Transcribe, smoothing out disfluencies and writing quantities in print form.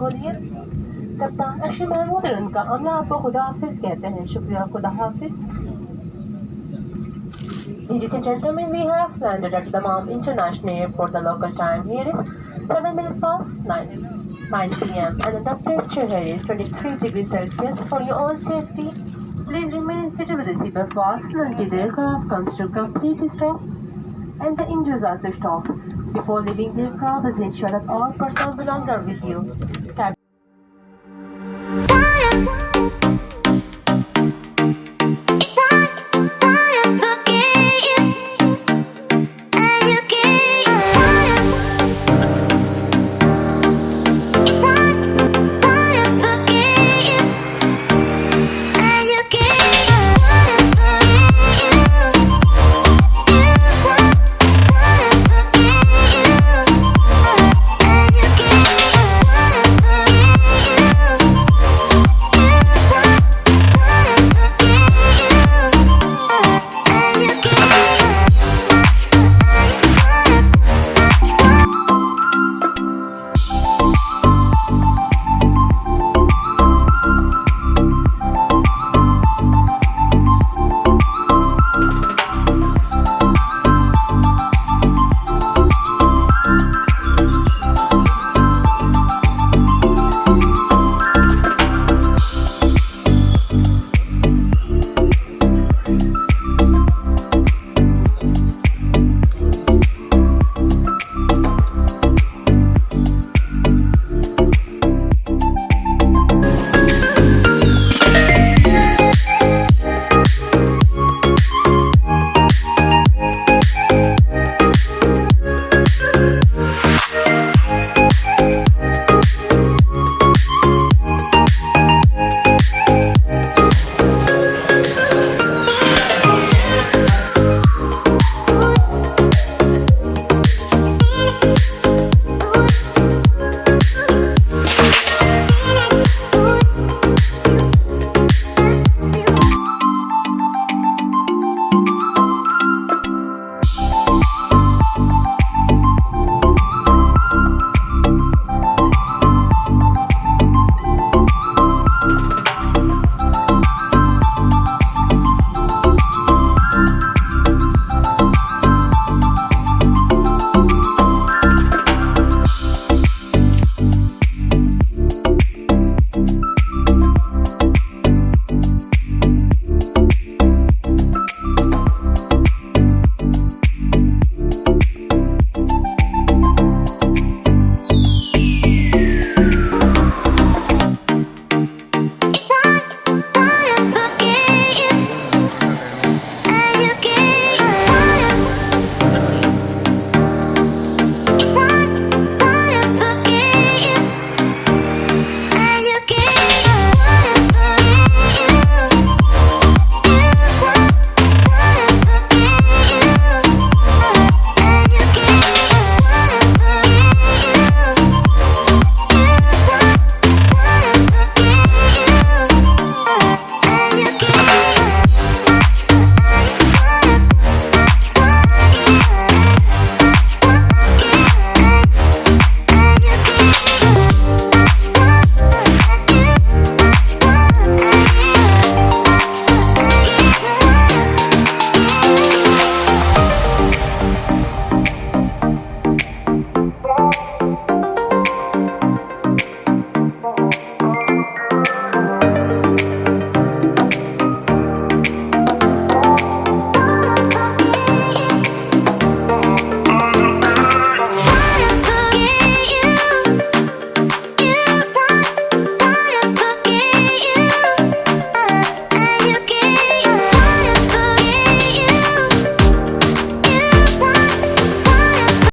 खोलिए। कप्तान अशरफ महमूद और उनका अमला आपको खुदा हाफिज कहते हैं। शुक्रिया, खुदा हाफिज। Ladies and gentlemen, we have landed at Dammam International Airport. The local time here is 7 minutes past 9 p.m. and the temperature here is 23 degrees Celsius. For your own safety, please remain seated with the seatbelt fastened until the aircraft comes to complete stop and the engines also stop. Before leaving the aircraft, please ensure that all personal belongings are with you.